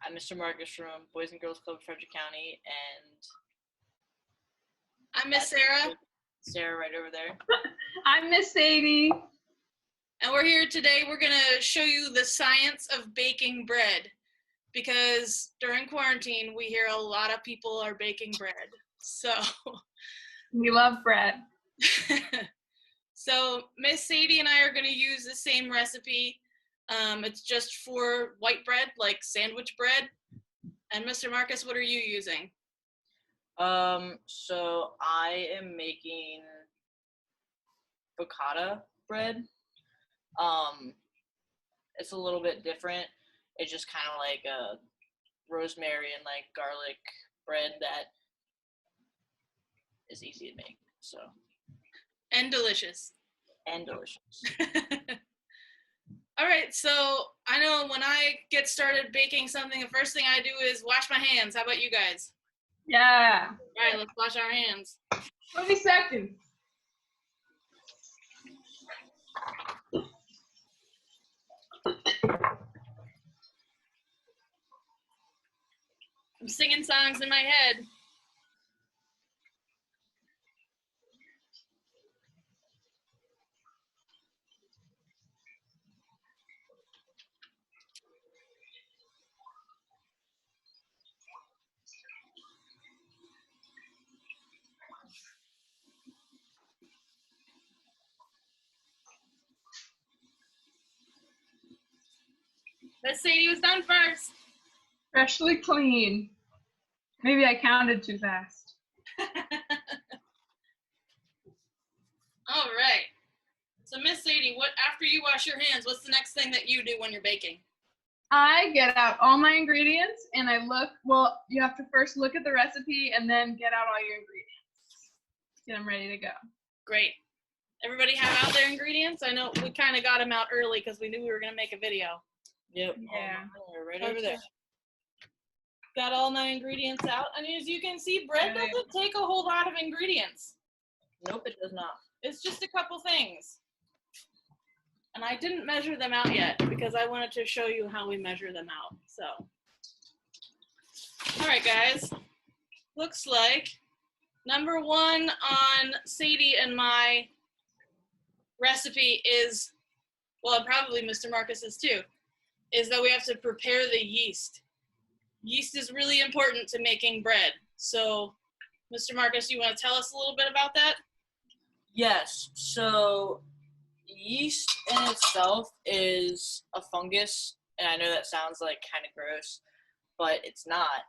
I'm Mr. Marcus from Boys and Girls Club of Frederick County, and I'm Miss Sarah. Sarah right over there. I'm Miss Sadie. And we're here today. We're going to show you the science of baking bread, because during quarantine, we hear a lot of people are baking bread. So We love bread. So Miss Sadie and I are going to use the same recipe. It's just for white bread, like sandwich bread. And Mr. Marcus, what are you using? So I am making focaccia bread. It's a little bit different. It's just kind of like a rosemary and like garlic bread that is easy to make. So. And delicious. And delicious. All right, so I know when I get started baking something, the first thing I do is wash my hands. How about you guys? Yeah. All right, let's wash our hands. 20 seconds. I'm singing songs in my head. Miss Sadie was done first. Freshly clean. Maybe I counted too fast. All right. So Miss Sadie, after you wash your hands, what's the next thing that you do when you're baking? I get out all my ingredients and I look, well, you have to first look at the recipe and then get out all your ingredients. Get them ready to go. Great. Everybody have out their ingredients? I know we kind of got them out early because we knew we were going to make a video. Yep. Yeah. Right over there. Got all my ingredients out. And as you can see, bread doesn't take a whole lot of ingredients. Nope, it does not. It's just a couple things. And I didn't measure them out yet because I wanted to show you how we measure them out. So, all right, guys. Looks like number one on Sadie and my recipe is, well, probably Mr. Marcus's too, is that we have to prepare the yeast. Yeast is really important to making bread. So, Mr. Marcus, you want to tell us a little bit about that? Yes. So yeast in itself is a fungus, and I know that sounds like kind of gross, but it's not,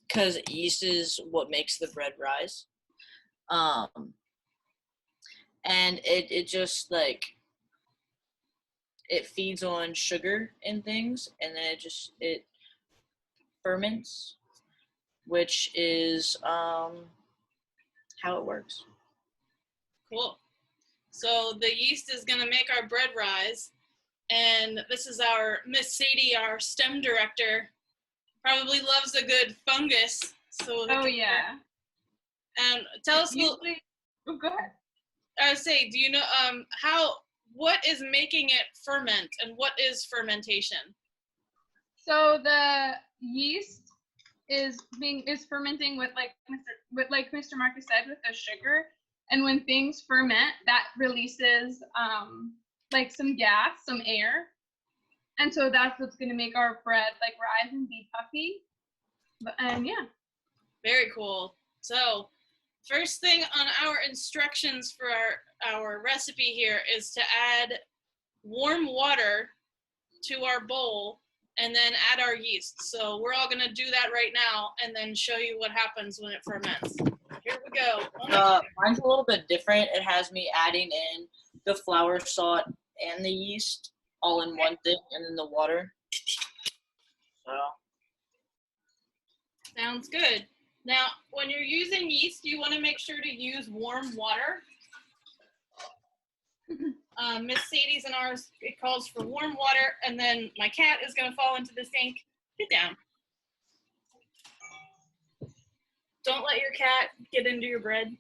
because yeast is what makes the bread rise. And it just like, it feeds on sugar and things, and then it ferments, which is how it works. Cool. So the yeast is going to make our bread rise, and this is our Miss Sadie, our STEM director, probably loves a good fungus. So Oh, yeah. And tell us, Oh, go ahead. I would say, do you know what is making it ferment, and what is fermentation? So the yeast is fermenting with like Mr. Marcus said, with the sugar, and when things ferment, that releases like some gas, some air, and so that's what's going to make our bread like rise and be puffy. And yeah, very cool. So first thing on our instructions for our recipe here is to add warm water to our bowl and then add our yeast. So we're all going to do that right now and then show you what happens when it ferments. Here we go. Mine's a little bit different. It has me adding in the flour, salt, and the yeast all in one thing, and then the water. So. Sounds good. Now, when you're using yeast, you want to make sure to use warm water. Miss Sadie's and ours, it calls for warm water, and then my cat is going to fall into the sink. Sit down. Don't let your cat get into your bread.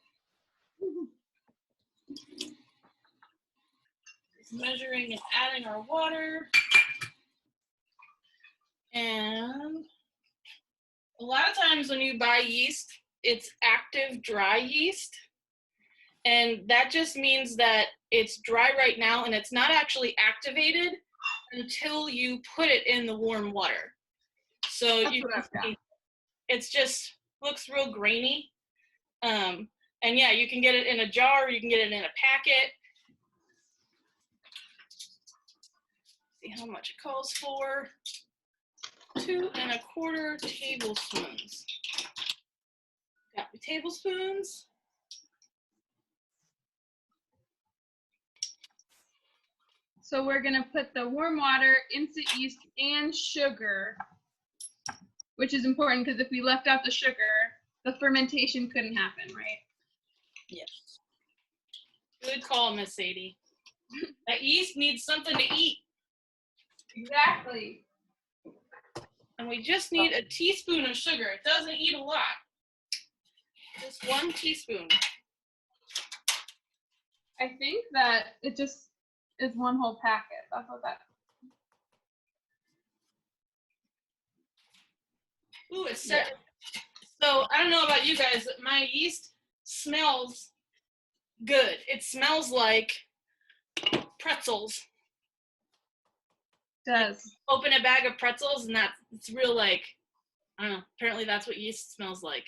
Just measuring and adding our water. And lot of times when you buy yeast, it's active dry yeast. And that just means that it's dry right now and it's not actually activated until you put it in the warm water. So That's you what can I've got. see it's just looks real grainy. And yeah, you can get it in a jar, you can get it in a packet. See how much it calls for. 2¼ tablespoons. Got my tablespoons. So we're gonna put the warm water, instant yeast, and sugar, which is important because if we left out the sugar, the fermentation couldn't happen, right? Yes. Good call, Miss Sadie. That yeast needs something to eat. Exactly. And we just need a teaspoon of sugar. It doesn't eat a lot. Just 1 teaspoon. I think that it just is one whole packet. That's what that. Ooh, it's set. So I don't know about you guys, but my yeast smells good. It smells like pretzels. Does. Open a bag of pretzels and it's real like, I don't know, apparently that's what yeast smells like.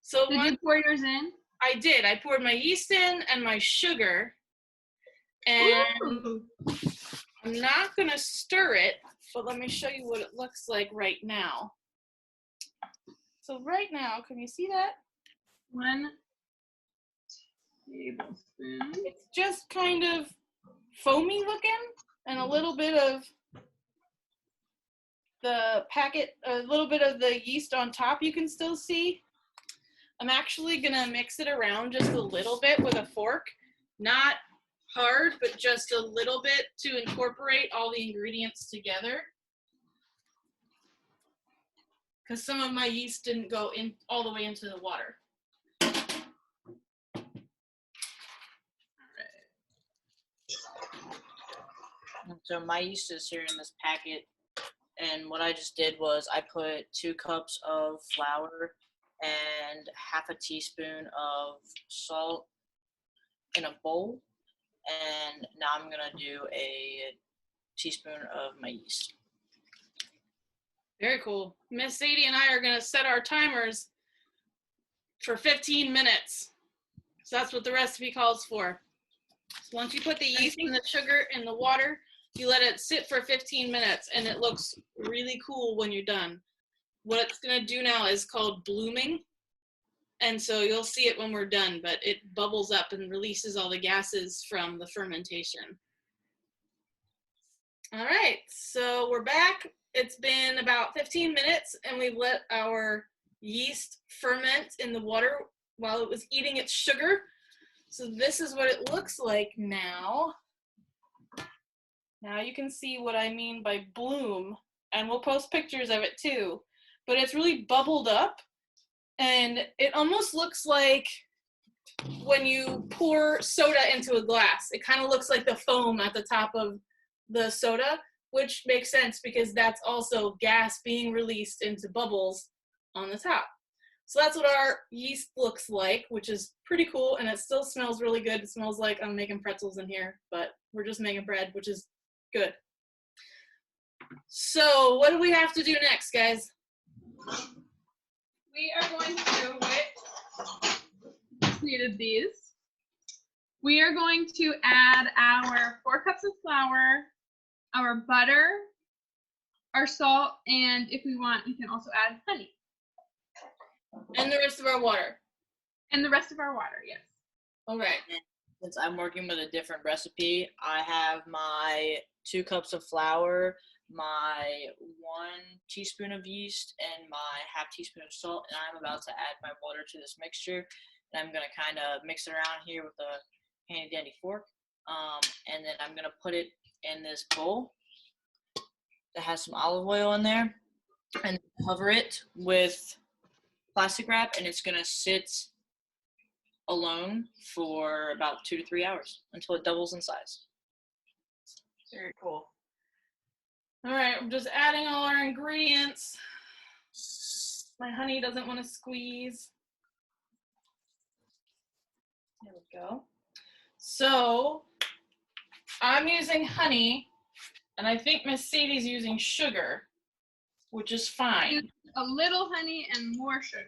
So Did you pour yours in? I did. I poured my yeast in and my sugar, and Ooh. I'm not gonna stir it, but let me show you what it looks like right now. So right now, can you see that? 1 tablespoon. It's just kind of foamy looking and a little bit of the packet, a little bit of the yeast on top you can still see. I'm actually gonna mix it around just a little bit with a fork, not hard, but just a little bit to incorporate all the ingredients together. Because some of my yeast didn't go in all the way into the water. So my yeast is here in this packet, and what I just did was I put 2 cups of flour and half a teaspoon of salt in a bowl, and now I'm gonna do a teaspoon of my yeast. Very cool. Miss Sadie and I are gonna set our timers for 15 minutes. So that's what the recipe calls for. So once you put the yeast and the sugar in the water, you let it sit for 15 minutes and it looks really cool when you're done. What it's gonna do now is called blooming. And so you'll see it when we're done, but it bubbles up and releases all the gases from the fermentation. All right, so we're back. It's been about 15 minutes and we've let our yeast ferment in the water while it was eating its sugar. So this is what it looks like now. Now you can see what I mean by bloom, and we'll post pictures of it too. But it's really bubbled up, and it almost looks like when you pour soda into a glass. It kind of looks like the foam at the top of the soda, which makes sense because that's also gas being released into bubbles on the top. So that's what our yeast looks like, which is pretty cool, and it still smells really good. It smells like I'm making pretzels in here, but we're just making bread, which is good. So what do we have to do next, guys? We are going to, just needed these. We are going to add our 4 cups of flour, our butter, our salt, and if we want, you can also add honey. And the rest of our water. And the rest of our water, yes. All right. Since I'm working with a different recipe, I have my 2 cups of flour, my 1 teaspoon of yeast, and my half teaspoon of salt, and I'm about to add my water to this mixture. And I'm going to kind of mix it around here with a handy dandy fork. And then I'm going to put it in this bowl that has some olive oil in there and cover it with plastic wrap, and it's going to sit alone for about 2 to 3 hours until it doubles in size. Very cool. All right, I'm just adding all our ingredients. My honey doesn't want to squeeze. There we go. So I'm using honey, and I think Miss Sadie's using sugar, which is fine. A little honey and more sugar.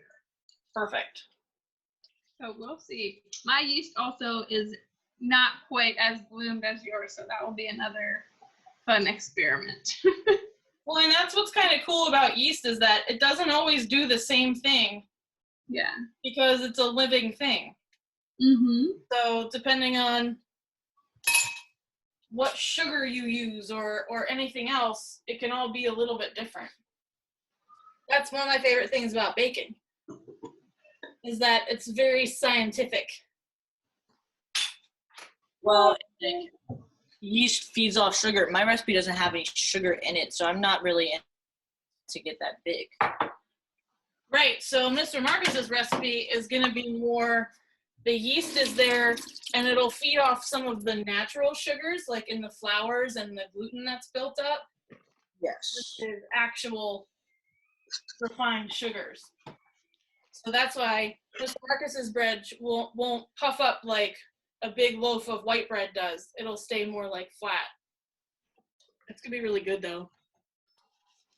Perfect. So we'll see. My yeast also is not quite as bloomed as yours, so that will be another fun experiment. Well, and that's what's kind of cool about yeast is that it doesn't always do the same thing. Yeah. Because it's a living thing. Mm-hmm. So depending on what sugar you use or anything else, it can all be a little bit different. That's one of my favorite things about baking, is that it's very scientific. Well, yeast feeds off sugar. My recipe doesn't have any sugar in it, so I'm not really in to get that big. Right, so Mr. Marcus's recipe is going to be more, the yeast is there, and it'll feed off some of the natural sugars, like in the flours and the gluten that's built up. Yes. Which is actual refined sugars. So that's why Mr. Marcus's bread won't puff up like a big loaf of white bread does. It'll stay more like flat. It's going to be really good, though.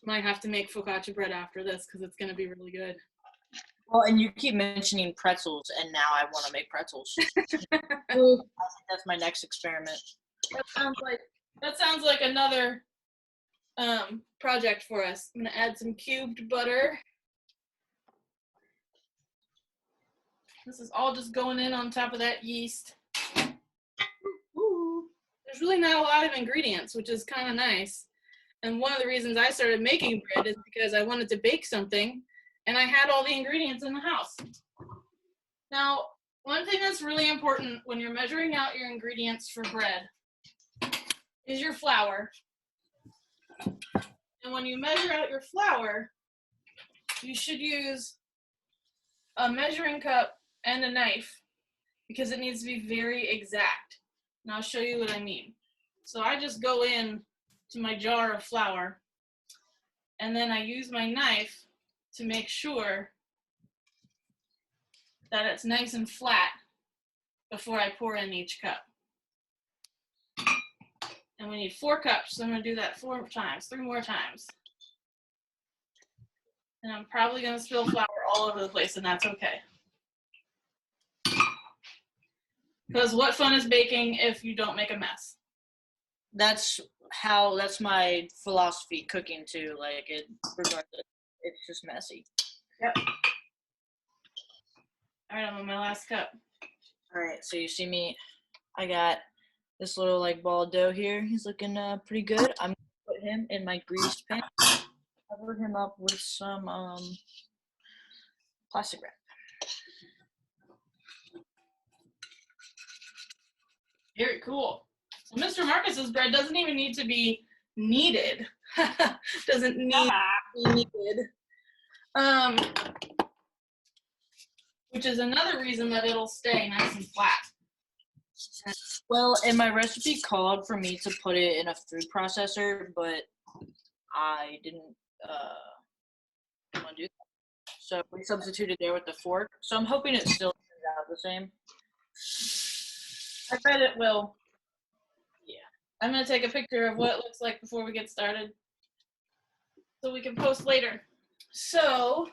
Might have to make focaccia bread after this because it's going to be really good. Well, and you keep mentioning pretzels, and now I want to make pretzels. I think that's my next experiment. That sounds like another project for us. I'm going to add some cubed butter. This is all just going in on top of that yeast. Ooh. There's really not a lot of ingredients, which is kind of nice. And one of the reasons I started making bread is because I wanted to bake something, and I had all the ingredients in the house. Now, one thing that's really important when you're measuring out your ingredients for bread is your flour. And when you measure out your flour, you should use a measuring cup and a knife because it needs to be very exact. And I'll show you what I mean. So I just go in to my jar of flour, and then I use my knife to make sure that it's nice and flat before I pour in each cup. And we need 4 cups, so I'm going to do that 3 more times. And I'm probably going to spill flour all over the place, and that's okay. Because what fun is baking if you don't make a mess? That's my philosophy cooking too. Like regardless, it's just messy. Yep. All right, I'm on my last cup. All right, so you see me, I got this little like ball of dough here. He's looking pretty good. I'm gonna put him in my greased pan. Cover him up with some plastic wrap. Very cool. So Mr. Marcus's bread doesn't even need to be kneaded. Doesn't need to be kneaded. Which is another reason that it'll stay nice and flat. Well, and my recipe called for me to put it in a food processor, but I didn't want to do that. So we substituted there with the fork. So I'm hoping it still turns out the same. I bet it will. Yeah. I'm going to take a picture of what it looks like before we get started so we can post later. So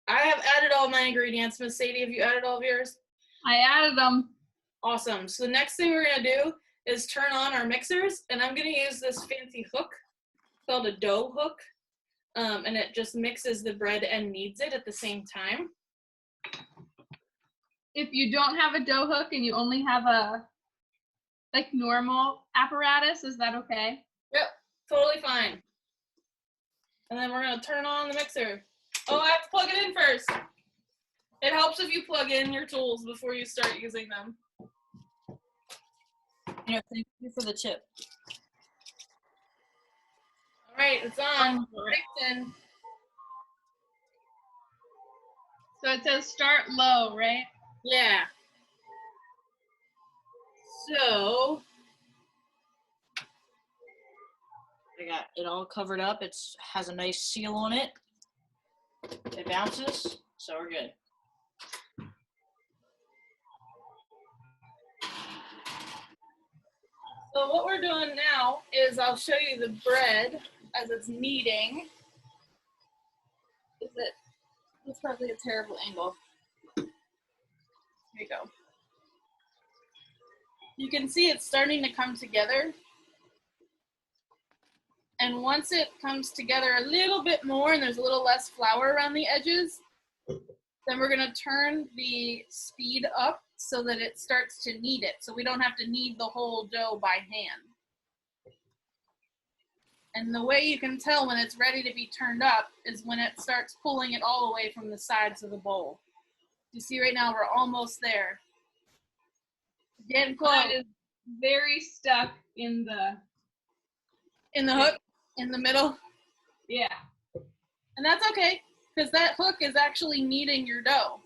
I have added all my ingredients. Miss Sadie, have you added all of yours? I added them. Awesome. So the next thing we're going to do is turn on our mixers, and I'm going to use this fancy hook called a dough hook, and it just mixes the bread and kneads it at the same time. If you don't have a dough hook and you only have a like normal apparatus, is that okay? Yep, totally fine. And then we're going to turn on the mixer. Oh, I have to plug it in first. It helps if you plug in your tools before you start using them. You know, thank you for the tip. All right, it's on. In. So it says start low, right? Yeah. So I got it all covered up. It has a nice seal on it. It bounces, so we're good. So what we're doing now is I'll show you the bread as it's kneading. That's probably a terrible angle. Here you go. You can see it's starting to come together. And once it comes together a little bit more and there's a little less flour around the edges, then we're gonna turn the speed up so that it starts to knead it. So we don't have to knead the whole dough by hand. And the way you can tell when it's ready to be turned up is when it starts pulling it all away from the sides of the bowl. You see right now we're almost there. Getting close. Mine is very stuck in the hook, in the middle. Yeah. And that's okay, because that hook is actually kneading your dough.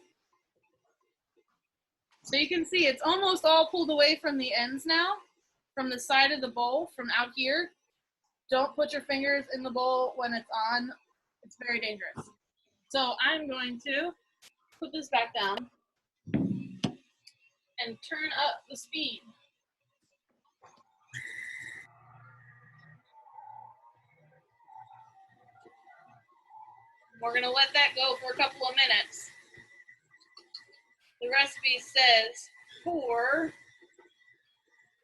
So you can see it's almost all pulled away from the ends now, from the side of the bowl, from out here. Don't put your fingers in the bowl when it's on. It's very dangerous. So I'm going to put this back down and turn up the speed. We're gonna let that go for a couple of minutes. The recipe says for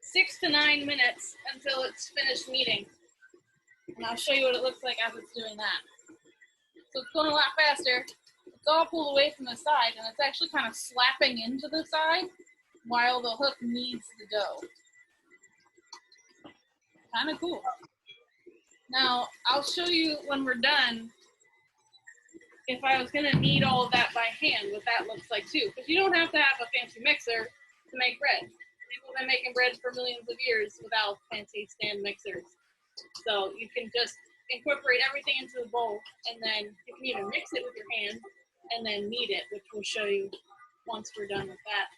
6 to 9 minutes until it's finished kneading. And I'll show you what it looks like as it's doing that. So it's going a lot faster. It's all pulled away from the side, and it's actually kind of slapping into the side while the hook kneads the dough. Kind of cool. Now, I'll show you when we're done, if I was going to knead all of that by hand, what that looks like too. Because you don't have to have a fancy mixer to make bread. People have been making bread for millions of years without fancy stand mixers. So you can just incorporate everything into the bowl, and then you can even mix it with your hand and then knead it, which we'll show you once we're done with that.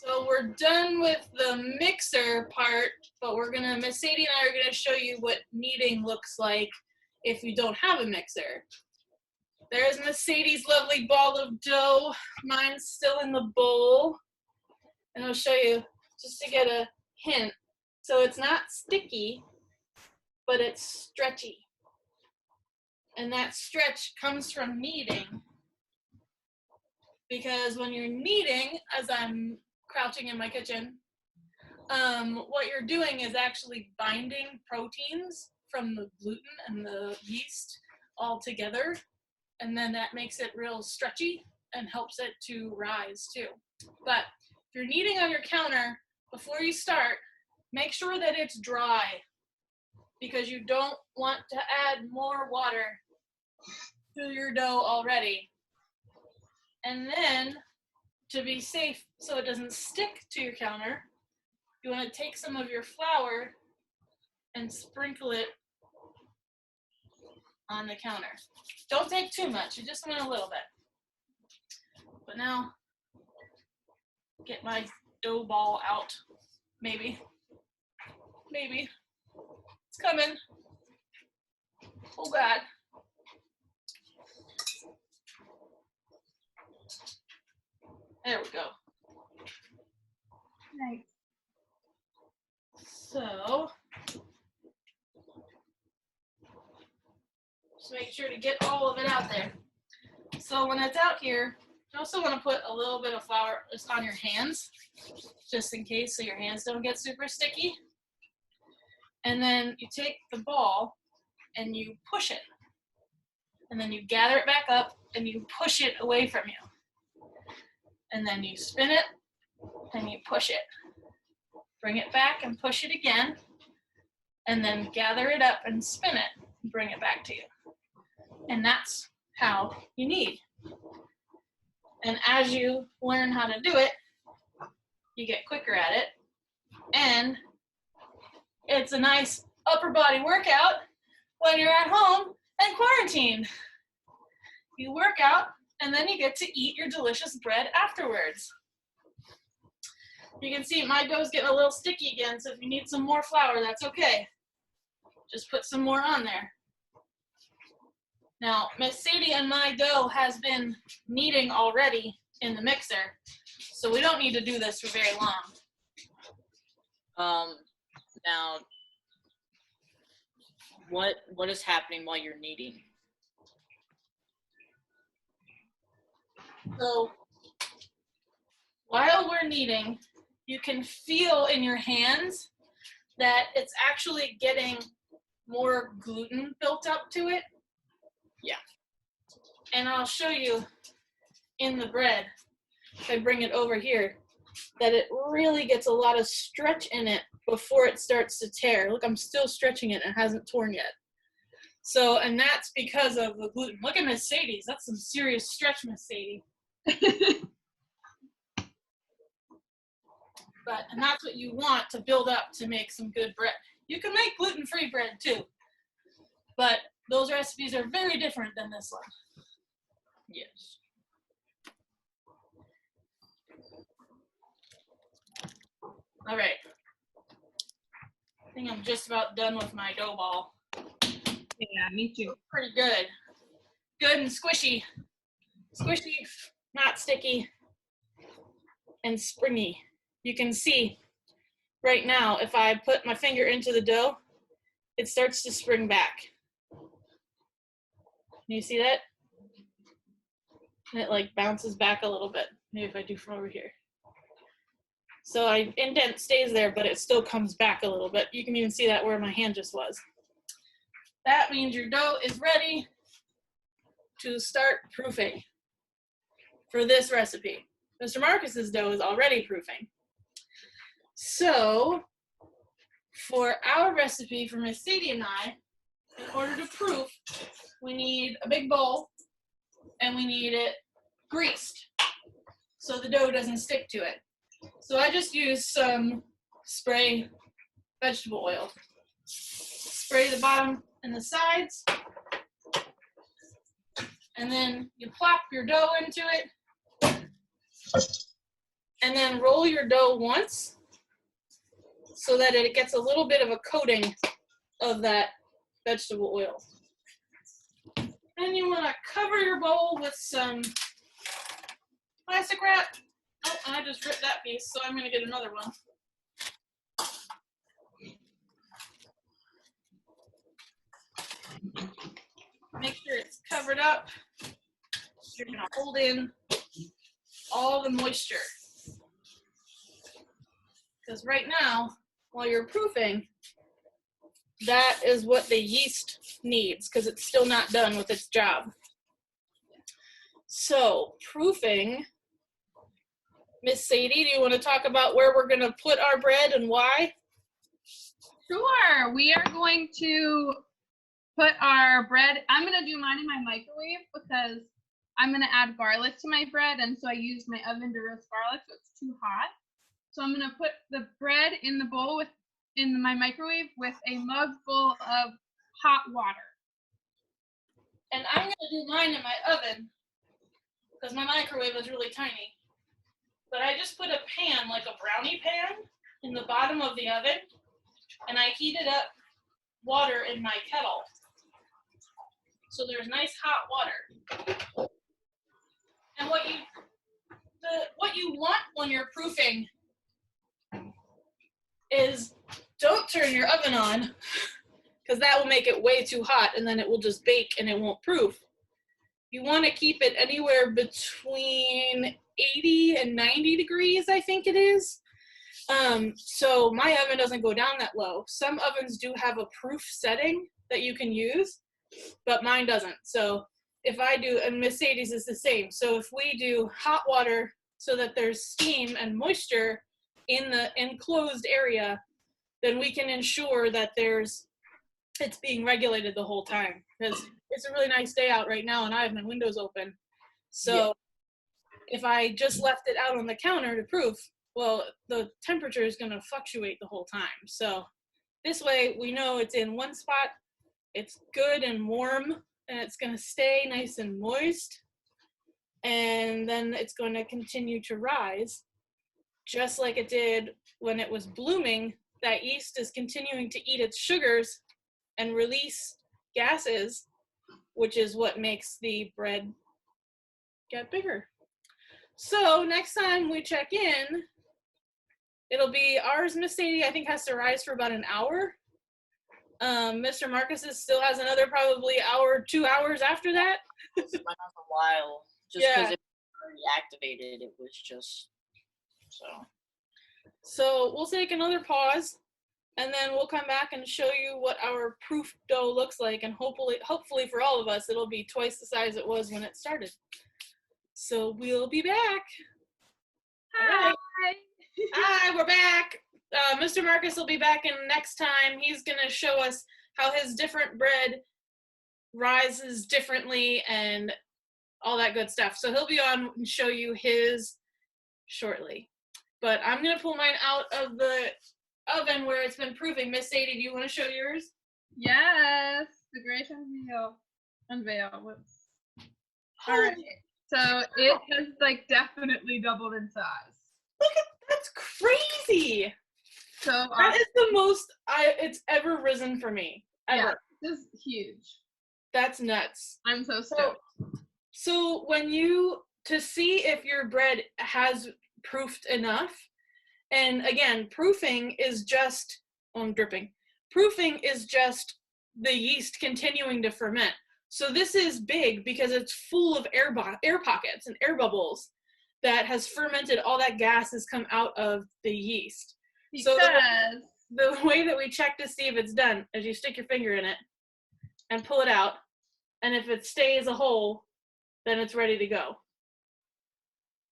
So we're done with the mixer part, but Miss Sadie and I are gonna show you what kneading looks like if you don't have a mixer. There's Miss Sadie's lovely ball of dough. Mine's still in the bowl. And I'll show you just to get a hint. So it's not sticky, but it's stretchy. And that stretch comes from kneading. Because when you're kneading, as I'm crouching in my kitchen, what you're doing is actually binding proteins from the gluten and the yeast all together. And then that makes it real stretchy and helps it to rise too. But if you're kneading on your counter, before you start, make sure that it's dry, because you don't want to add more water to your dough already. And then, to be safe so it doesn't stick to your counter, you want to take some of your flour and sprinkle it on the counter. Don't take too much, you just want a little bit. But now, get my dough ball out. Maybe. It's coming. Oh God. There we go. Nice. So, just make sure to get all of it out there. So when it's out here, you also want to put a little bit of flour just on your hands, just in case, so your hands don't get super sticky. And then you take the ball and you push it. And then you gather it back up and you push it away from you. And then you spin it and you push it. Bring it back and push it again. And then gather it up and spin it and bring it back to you. And that's how you knead. And as you learn how to do it, you get quicker at it. And it's a nice upper body workout when you're at home and quarantined. You work out, and then you get to eat your delicious bread afterwards. You can see my dough's getting a little sticky again, so if you need some more flour, that's okay. Just put some more on there. Now, Miss Sadie and my dough has been kneading already in the mixer, so we don't need to do this for very long. Now, what is happening while you're kneading? So, while we're kneading, you can feel in your hands that it's actually getting more gluten built up to it. Yeah. And I'll show you in the bread, if I bring it over here, that it really gets a lot of stretch in it before it starts to tear. Look, I'm still stretching it and it hasn't torn yet. So, and that's because of the gluten. Look at Miss Sadie's. That's some serious stretch, Miss Sadie. And that's what you want to build up to make some good bread. You can make gluten-free bread too, but those recipes are very different than this one. Yes. All right. I think I'm just about done with my dough ball. Yeah, me too. Pretty good. Good and squishy. Squishy, not sticky, and springy. You can see right now, if I put my finger into the dough, it starts to spring back. Can you see that? And it like bounces back a little bit. Maybe if I do from over here. So indent stays there, but it still comes back a little bit. You can even see that where my hand just was. That means your dough is ready to start proofing for this recipe. Mr. Marcus's dough is already proofing. So for our recipe for Miss Sadie and I, in order to proof, we need a big bowl and we need it greased so the dough doesn't stick to it. So I just use some spray vegetable oil. Spray the bottom and the sides, and then you plop your dough into it, and then roll your dough once so that it gets a little bit of a coating of that vegetable oil. Then you want to cover your bowl with some plastic wrap. Oh, and I just ripped that piece, so I'm going to get another one. Make sure it's covered up. You're going to hold in all the moisture. Because right now, while you're proofing, that is what the yeast needs, because it's still not done with its job. So, proofing. Miss Sadie, do you want to talk about where we're going to put our bread and why? Sure. We are going to put our bread, I'm going to do mine in my microwave because I'm going to add garlic to my bread, and so I used my oven to roast garlic, so it's too hot. So I'm going to put the bread in the bowl in my microwave with a mug full of hot water. And I'm going to do mine in my oven because my microwave is really tiny. But I just put a pan, like a brownie pan, in the bottom of the oven, and I heated up water in my kettle. So there's nice hot water. And what you want when you're proofing is don't turn your oven on, because that will make it way too hot and then it will just bake and it won't proof. You want to keep it anywhere between 80 and 90 degrees, I think it is. So my oven doesn't go down that low. Some ovens do have a proof setting that you can use, but mine doesn't. So if I do, and Miss Sadie's is the same. So if we do hot water so that there's steam and moisture in the enclosed area, then we can ensure that it's being regulated the whole time. Because it's a really nice day out right now and I have my windows open. So if I just left it out on the counter to proof, well, the temperature is going to fluctuate the whole time. So this way we know it's in one spot, it's good and warm, and it's going to stay nice and moist. And then it's going to continue to rise, just like it did when it was blooming. That yeast is continuing to eat its sugars and release gases which is what makes the bread get bigger. So next time we check in, it'll be ours. Miss Sadie, I think, has to rise for about an hour. Mr. Marcus's still has another probably hour, 2 hours after that. It might have a while. Just because it was already activated, it was just so. So we'll take another pause, and then we'll come back and show you what our proof dough looks like, and hopefully for all of us, it'll be twice the size it was when it started. So we'll be back. Hi. Hi, we're back. Mr. Marcus will be back in next time. He's going to show us how his different bread rises differently and all that good stuff. So he'll be on and show you his shortly. But I'm going to pull mine out of the oven where it's been proofing. Miss Sadie, do you want to show yours? Yes, the great unveil. Whoops. All right. So it has like definitely doubled in size. Look at that's crazy. So that is the most it's ever risen for me ever. Yeah, this is huge. That's nuts. I'm so stoked. So when you to see if your bread has proofed enough, and again, proofing is just I'm dripping. Proofing is just the yeast continuing to ferment. So this is big because it's full of air pockets and air bubbles that has fermented. All that gas has come out of the yeast. Because so the way that we check to see if it's done is you stick your finger in it and pull it out, and if it stays a whole, then it's ready to go.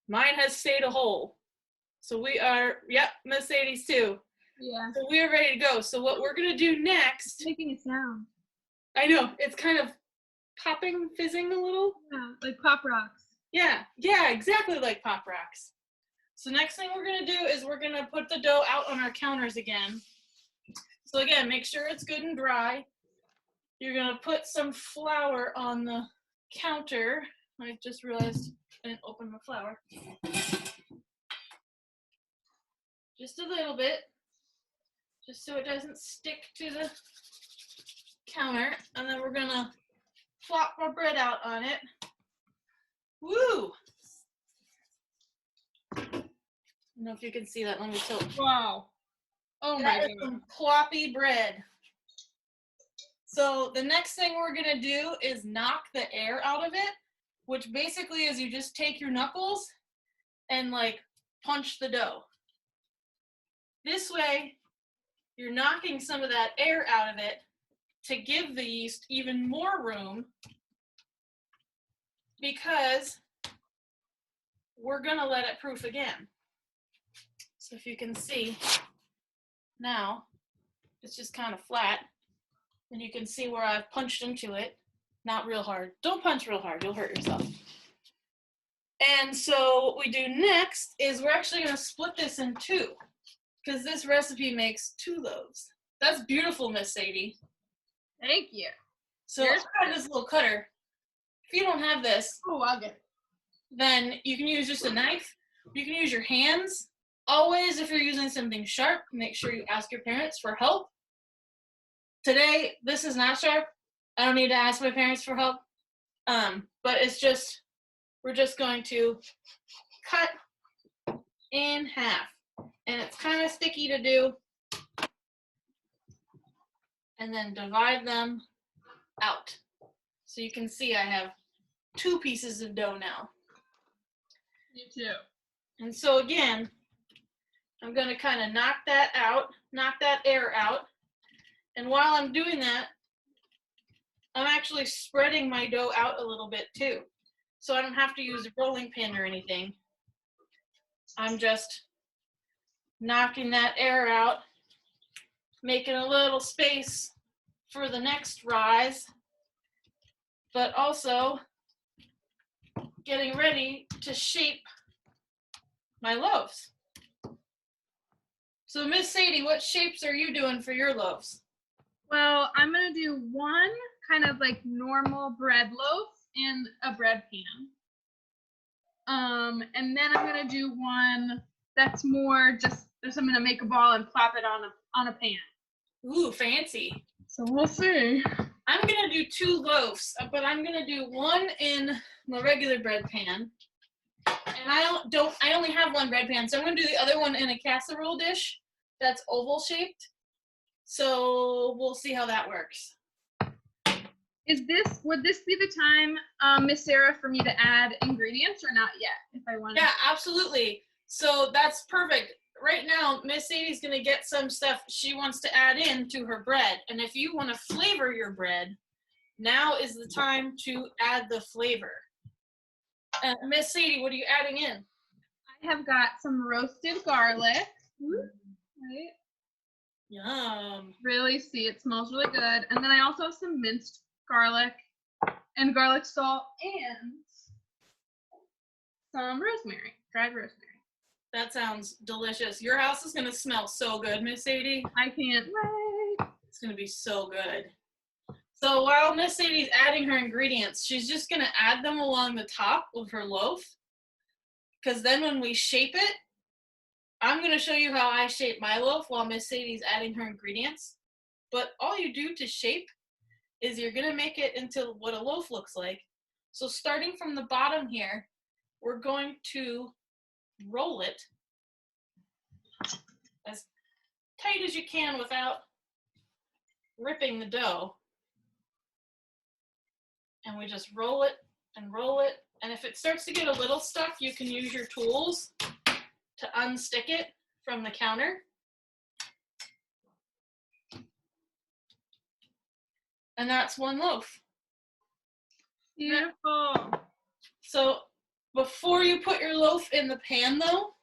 Mine has stayed a whole. So we are, yep, Miss Sadie's too. Yeah. So we are ready to go. So what we're gonna do next? It's making a sound. I know, it's kind of popping, fizzing a little. Yeah, like Pop Rocks. Yeah, exactly like Pop Rocks. So next thing we're gonna do is we're gonna put the dough out on our counters again. So again, make sure it's good and dry. You're gonna put some flour on the counter. I just realized I didn't open my flour. Just a little bit, just so it doesn't stick to the counter. And then we're gonna flop our bread out on it. Woo! I don't know if you can see that. Let me tilt. Wow. Oh my god. Some ploppy bread. So the next thing we're gonna do is knock the air out of it, which basically is you just take your knuckles and like punch the dough. This way, you're knocking some of that air out of it to give the yeast even more room, because we're gonna let it proof again. So if you can see, now it's just kind of flat, and you can see where I've punched into it. Not real hard. Don't punch real hard, you'll hurt yourself. And so what we do next is we're actually gonna split this in two, because this recipe makes 2 loaves. That's beautiful, Miss Sadie. Thank you. So I have this little cutter. If you don't have this, I'll get it. Then you can use just a knife. You can use your hands. Always, if you're using something sharp, make sure you ask your parents for help. Today, this is not sharp. I don't need to ask my parents for help. But it's just, we're just going to cut in half. And it's kind of sticky to do. And then divide them out. So you can see I have 2 pieces of dough now. Me too. And so again, I'm going to kind of knock that out, knock that air out. And while I'm doing that, I'm actually spreading my dough out a little bit too. So I don't have to use a rolling pin or anything. I'm just knocking that air out, making a little space for the next rise, but also getting ready to shape my loaves. So Miss Sadie, what shapes are you doing for your loaves? Well, I'm going to do one kind of like normal bread loaf in a bread pan. And then I'm going to do one that's more just I'm going to make a ball and plop it on a pan. Ooh, fancy. So we'll see. I'm gonna do 2 loaves, but I'm gonna do one in my regular bread pan. And I only have one bread pan, so I'm gonna do the other one in a casserole dish that's oval shaped. So we'll see how that works. Would this be the time, Miss Sarah, for me to add ingredients or not yet, if I want? Yeah, absolutely. So that's perfect. Right now, Miss Sadie's gonna get some stuff she wants to add in to her bread. And if you want to flavor your bread, now is the time to add the flavor. Miss Sadie, what are you adding in? I have got some roasted garlic. Right. Yum. Really see, it smells really good. And then I also have some minced garlic and garlic salt and some rosemary, dried rosemary. That sounds delicious. Your house is gonna smell so good, Miss Sadie. I can't wait. It's gonna be so good. So while Miss Sadie's adding her ingredients, she's just gonna add them along the top of her loaf. Because then when we shape it, I'm gonna show you how I shape my loaf while Miss Sadie's adding her ingredients. But all you do to shape is you're gonna make it into what a loaf looks like. So starting from the bottom here, we're going to roll it as tight as you can without ripping the dough. And we just roll it and roll it. And if it starts to get a little stuck, you can use your tools to unstick it from the counter. And that's one loaf. Beautiful. So before you put your loaf in the pan though,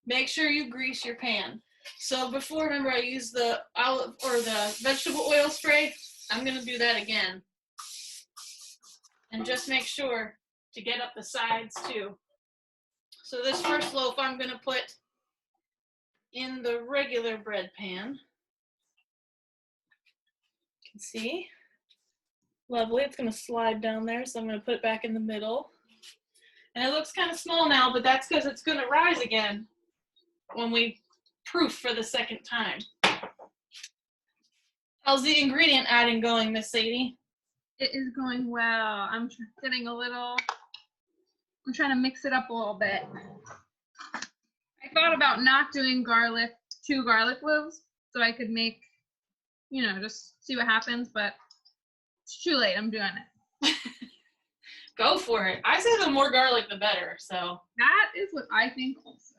make sure you grease your pan. So before, remember I used the olive or the vegetable oil spray. I'm gonna do that again. And just make sure to get up the sides too. So this first loaf I'm gonna put in the regular bread pan. You can see. Lovely, it's gonna slide down there, so I'm gonna put it back in the middle. And it looks kind of small now, but that's because it's gonna rise again when we proof for the second time. How's the ingredient adding going, Miss Sadie? It is going well. I'm trying to mix it up a little bit. I thought about not doing 2 garlic loaves, so I could make, just see what happens, but it's too late. I'm doing it. Go for it. I say the more garlic, the better, so. That is what I think also.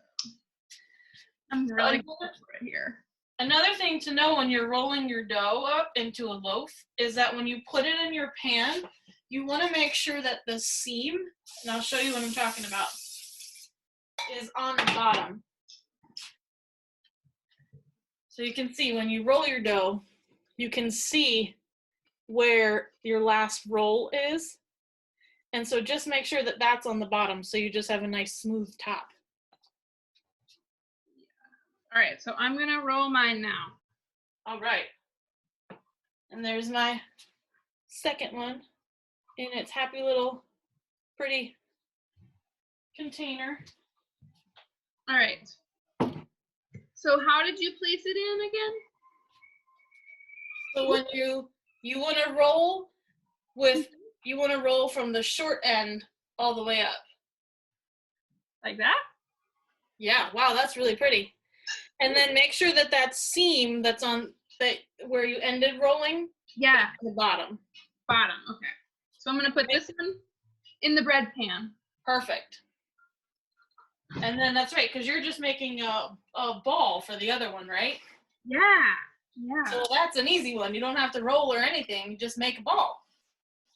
I'm really going for it here. Another thing to know when you're rolling your dough up into a loaf is that when you put it in your pan, you want to make sure that the seam, and I'll show you what I'm talking about, is on the bottom. So you can see when you roll your dough, you can see where your last roll is. And so just make sure that that's on the bottom so you just have a nice smooth top. All right, so I'm gonna roll mine now. All right. And there's my second one in its happy little pretty container. All right. So how did you place it in again? So when you want to roll with, you want to roll from the short end all the way up. Like that? Yeah, wow, that's really pretty. And then make sure that that seam that's on that where you ended rolling. Yeah. The bottom. Bottom, okay. So I'm gonna put this one in the bread pan. Perfect. And then that's right, because you're just making a ball for the other one, right? Yeah, yeah. So that's an easy one. You don't have to roll or anything. You just make a ball.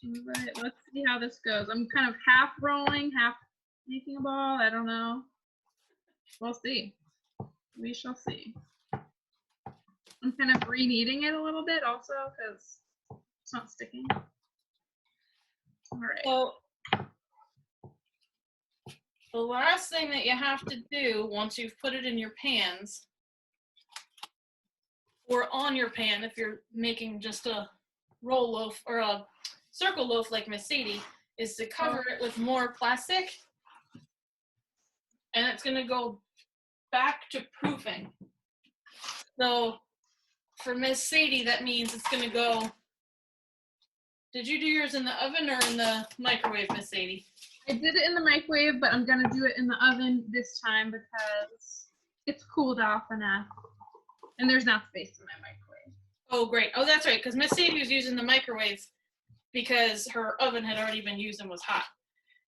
All right, let's see how this goes. I'm kind of half rolling, half making a ball. I don't know. We'll see. We shall see. I'm kind of re-kneading it a little bit also because it's not sticking. All right. So the last thing that you have to do once you've put it in your pans, or on your pan if you're making just a roll loaf or a circle loaf like Miss Sadie, is to cover it with more plastic. And it's gonna go back to proofing. So for Miss Sadie, that means it's gonna go Did you do yours in the oven or in the microwave, Miss Sadie? I did it in the microwave, but I'm gonna do it in the oven this time because it's cooled off enough, and there's not space in my microwave. Oh, great. Oh, that's right, because Miss Sadie was using the microwave because her oven had already been used and was hot.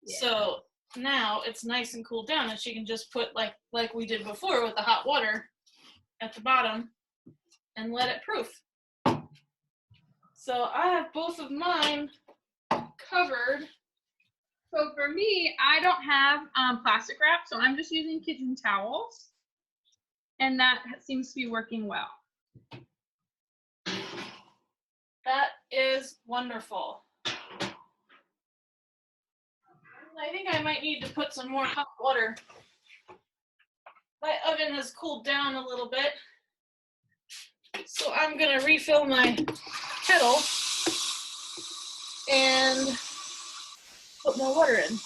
Yeah. So now it's nice and cooled down, and she can just put like we did before with the hot water at the bottom and let it proof. So I have both of mine covered. So for me, I don't have plastic wrap, so I'm just using kitchen towels, and that seems to be working well. That is wonderful. I think I might need to put some more hot water. My oven has cooled down a little bit, so I'm gonna refill my kettle and put more water in.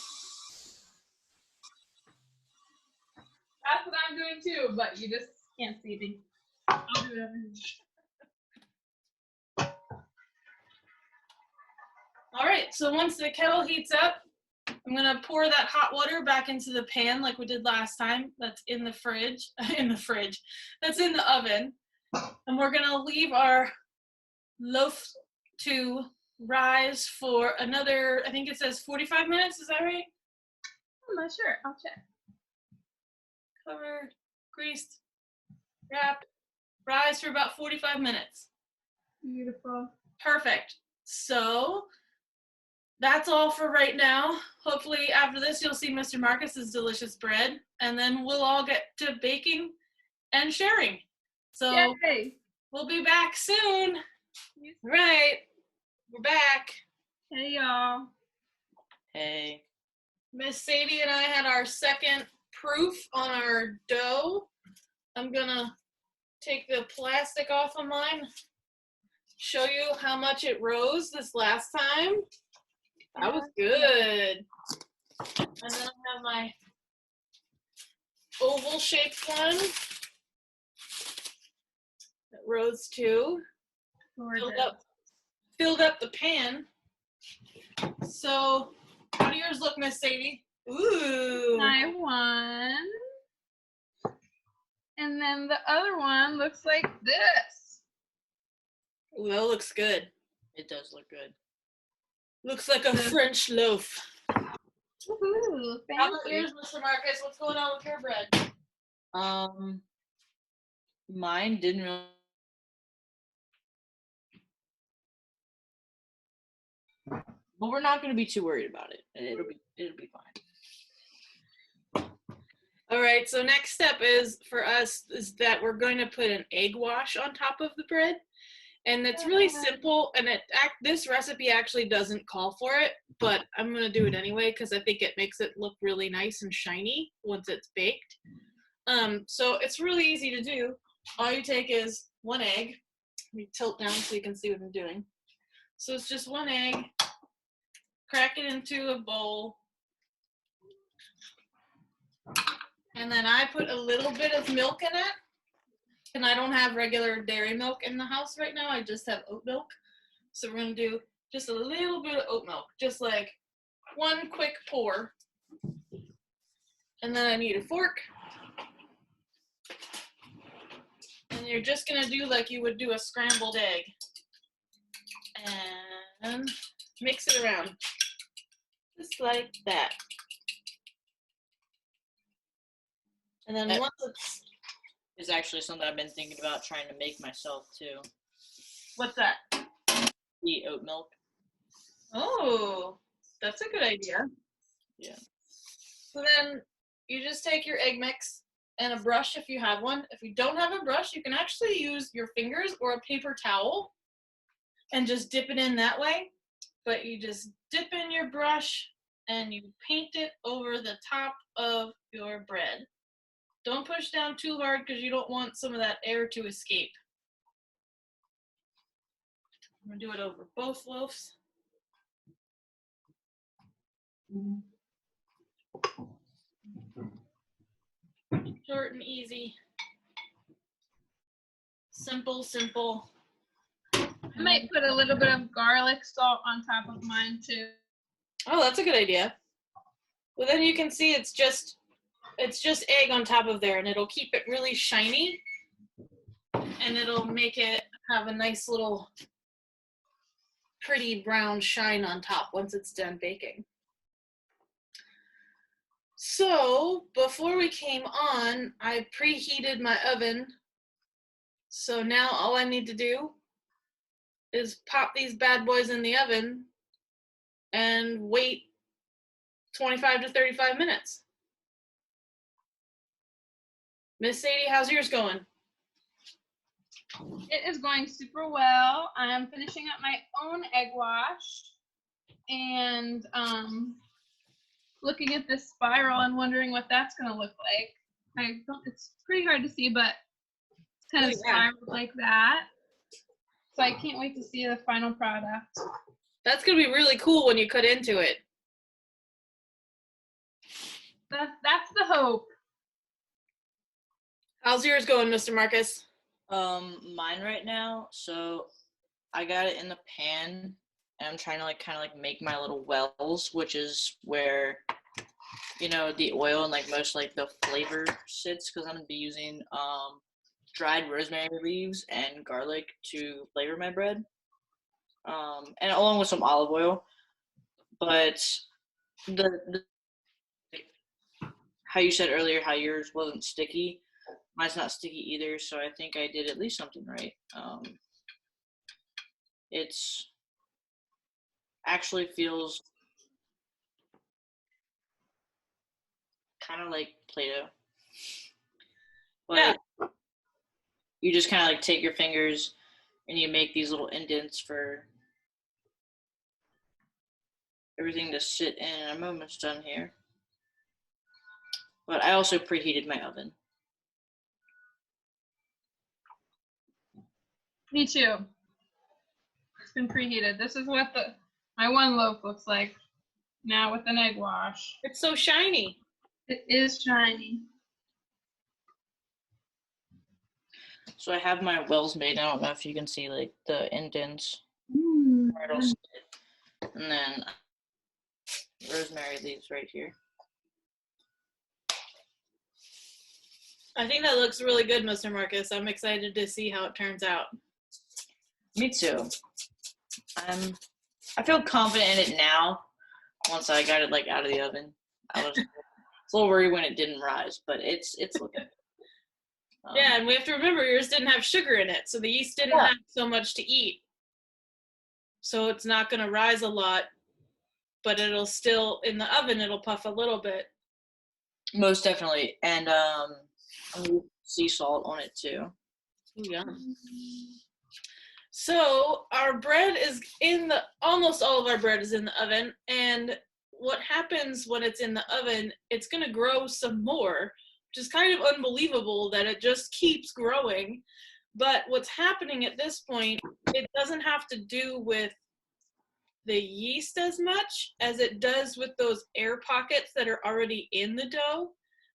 That's what I'm doing too, but you just can't see me. I'll do it over here. All right, so once the kettle heats up, I'm gonna pour that hot water back into the pan like we did last time. That's in the fridge, that's in the oven. And we're gonna leave our loaf to rise for another, I think it says 45 minutes, is that right? I'm not sure, I'll check. Covered, greased, wrapped, rise for about 45 minutes. Beautiful. Perfect. So that's all for right now. Hopefully after this you'll see Mr. Marcus's delicious bread, and then we'll all get to baking and sharing. So Yay. We'll be back soon. Right. We're back. Hey y'all. Hey. Miss Sadie and I had our second proof on our dough. I'm gonna take the plastic off of mine, show you how much it rose this last time. That was good. And then I have my oval shaped one that rose too. Filled up the pan. So how do yours look, Miss Sadie? Ooh. My one. And then the other one looks like this. Ooh, that looks good. It does look good. Looks like a French loaf. Woohoo, how about yours, Mr. Marcus? What's going on with your bread? Mine didn't really. But we're not going to be too worried about it. It'll be fine. All right, so next step is for us is that we're going to put an egg wash on top of the bread. And it's really simple, and this recipe actually doesn't call for it, but I'm going to do it anyway because I think it makes it look really nice and shiny once it's baked. So it's really easy to do. All you take is one egg. Let me tilt down so you can see what I'm doing. So it's just one egg. Crack it into a bowl. And then I put a little bit of milk in it. And I don't have regular dairy milk in the house right now. I just have oat milk. So we're going to do just a little bit of oat milk. Just like one quick pour. And then I need a fork. And you're just going to do like you would do a scrambled egg. And mix it around. Just like that. And then once it's actually something I've been thinking about trying to make myself too. What's that? Eat oat milk. Oh, that's a good idea. Yeah. So then you just take your egg mix and a brush if you have one. If you don't have a brush, you can actually use your fingers or a paper towel and just dip it in that way. But you just dip in your brush and you paint it over the top of your bread. Don't push down too hard because you don't want some of that air to escape. I'm going to do it over both loaves. Short and easy. Simple, simple. I might put a little bit of garlic salt on top of mine too. Oh, that's a good idea. Well, then you can see it's just egg on top of there, and it'll keep it really shiny, and it'll make it have a nice little pretty brown shine on top once it's done baking. So before we came on, I preheated my oven. So now all I need to do is pop these bad boys in the oven and wait 25 to 35 minutes. Miss Sadie, how's yours going? It is going super well. I'm finishing up my own egg wash and looking at this spiral and wondering what that's going to look like. It's pretty hard to see, but it's kind of spiraled like that. So I can't wait to see the final product. That's going to be really cool when you cut into it. That's the hope. How's yours going, Mr. Marcus? Mine right now, so I got it in the pan, and I'm trying to kind of make my little wells, which is where, the oil and most the flavor sits, because I'm gonna be using dried rosemary leaves and garlic to flavor my bread, and along with some olive oil. But the how you said earlier how yours wasn't sticky. Mine's not sticky either, so I think I did at least something right. It's actually feels kind of like Play-Doh. But you just kind of take your fingers and you make these little indents for everything to sit in. I'm almost done here. But I also preheated my oven. Me too. It's been preheated. This is what my one loaf looks like now with an egg wash. It's so shiny. It is shiny. So I have my wells made. I don't know if you can see the indents. Where it'll sit. And then rosemary leaves right here. I think that looks really good, Mr. Marcus. I'm excited to see how it turns out. Me too. I feel confident in it now. Once I got it out of the oven, I was a little worried when it didn't rise, but it's looking. Yeah, and we have to remember yours didn't have sugar in it, so the yeast didn't have so much to eat. So it's not going to rise a lot, but it'll still in the oven. It'll puff a little bit. Most definitely, and sea salt on it too. Ooh, yum. So our bread is almost all of our bread is in the oven, and what happens when it's in the oven, it's going to grow some more, which is kind of unbelievable that it just keeps growing. But what's happening at this point, it doesn't have to do with the yeast as much as it does with those air pockets that are already in the dough.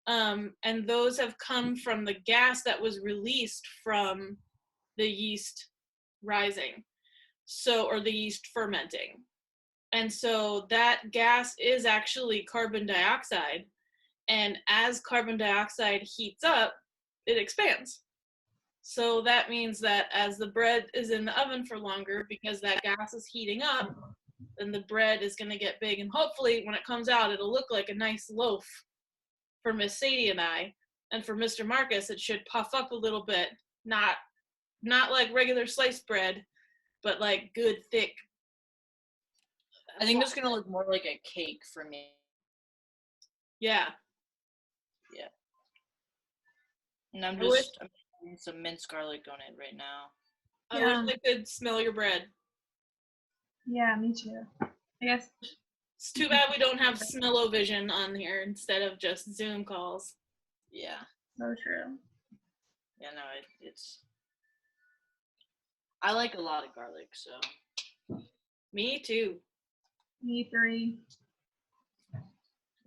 And those have come from the gas that was released from the yeast rising, or the yeast fermenting. And so that gas is actually carbon dioxide. And as carbon dioxide heats up, it expands. So that means that as the bread is in the oven for longer, because that gas is heating up, then the bread is going to get big. And hopefully when it comes out, it'll look like a nice loaf for Miss Sadie and I. And for Mr. Marcus, it should puff up a little bit, not like regular sliced bread, but good, thick. I think that's going to look more like a cake for me. Yeah. Yeah. And I'm putting some minced garlic on it right now. I wish I could smell your bread. Yeah, me too. I guess. It's too bad we don't have smell-o-vision on here instead of just Zoom calls. Yeah. So true. Yeah, no, it's. I like a lot of garlic, so. Me too. Me three.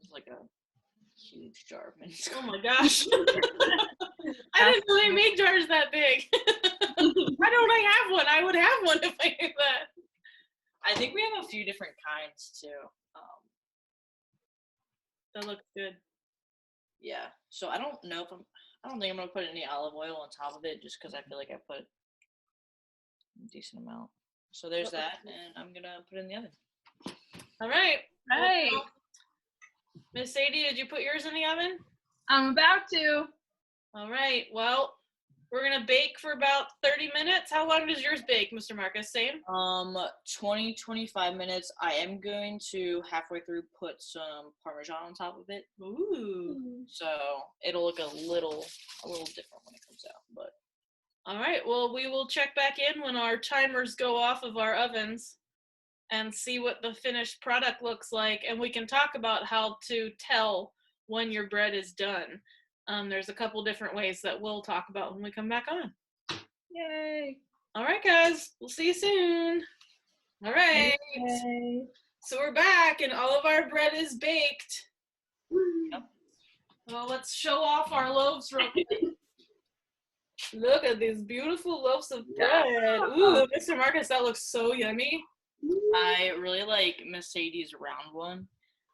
It's like a huge jar of minced garlic. Oh my gosh. I didn't know they make jars that big. Why don't I have one? I would have one if I knew that. I think we have a few different kinds too. That looks good. Yeah. So I don't think I'm gonna put any olive oil on top of it just because I feel like I put a decent amount. So there's that, and I'm gonna put it in the oven. All right. Right. Well, Miss Sadie, did you put yours in the oven? I'm about to. All right. Well, we're gonna bake for about 30 minutes. How long does yours bake, Mr. Marcus? Same? 25 minutes. I am going to halfway through put some Parmesan on top of it. Ooh. So it'll look a little different when it comes out. But All right. Well, we will check back in when our timers go off of our ovens and see what the finished product looks like, and we can talk about how to tell when your bread is done. There's a couple different ways that we'll talk about when we come back on. Yay. All right, guys. We'll see you soon. All right. Yay. So we're back, and all of our bread is baked. Yep. Well, let's show off our loaves real quick. Look at these beautiful loaves of bread. Ooh, Mr. Marcus, that looks so yummy. I really like Miss Sadie's round one.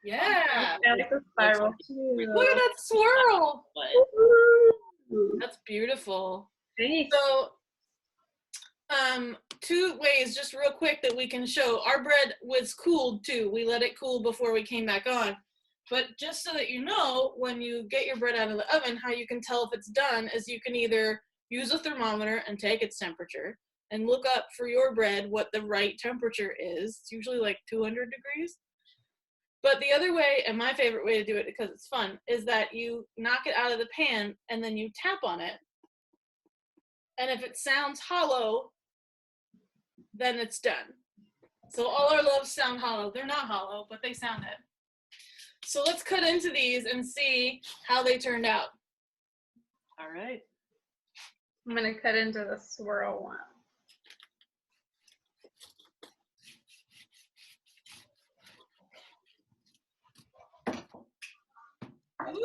Yeah. I like the spiral too. Look at that swirl. But That's beautiful. Thanks. So, two ways, just real quick, that we can show. Our bread was cooled too. We let it cool before we came back on. But just so that you know, when you get your bread out of the oven, how you can tell if it's done is you can either use a thermometer and take its temperature and look up for your bread what the right temperature is. It's usually like 200 degrees. But the other way, and my favorite way to do it because it's fun, is that you knock it out of the pan and then you tap on it. And if it sounds hollow, then it's done. So all our loaves sound hollow. They're not hollow, but they sound it. So let's cut into these and see how they turned out. all right. I'm gonna cut into the swirl one.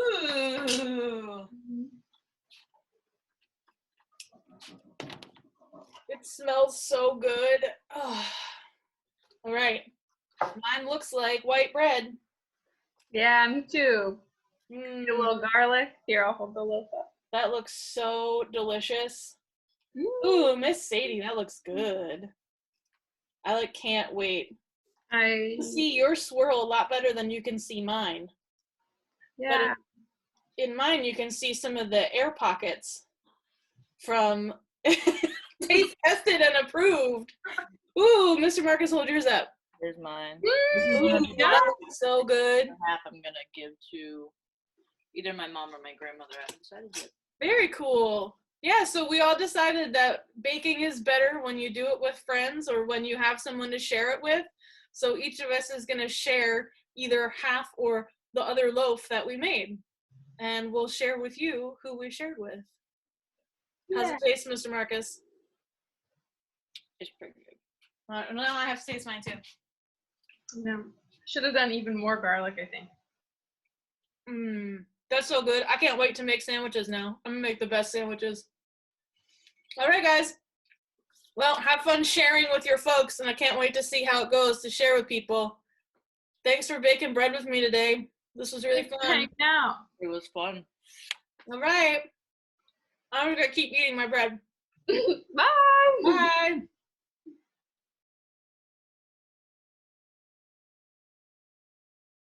Ooh. It smells so good. Oh. All right. Mine looks like white bread. Yeah, me too. Mm, A little garlic. Here, I'll hold the loaf up. that looks so delicious. Ooh, Miss Sadie, that looks good. I can't wait. I You see your swirl a lot better than you can see mine. yeah. In mine, you can see some of the air pockets from taste tested and approved. Ooh, Mr. Marcus, hold yours up. Here's mine. Ooh, that looks so good. Half I'm gonna give to either my mom or my grandmother. I haven't decided yet. Very cool. Yeah, so we all decided that baking is better when you do it with friends or when you have someone to share it with. So each of us is going to share either half or the other loaf that we made. And we'll share with you who we shared with. How's it taste, Mr. Marcus? It's pretty good. Now I have to taste mine too. No. Should have done even more garlic, I think. That's so good. I can't wait to make sandwiches now. I'm gonna make the best sandwiches. All right, guys. Well, have fun sharing with your folks, and I can't wait to see how it goes to share with people. Thanks for baking bread with me today. This was really fun. Hang out. It was fun. All right. I'm gonna keep eating my bread. Bye. Bye.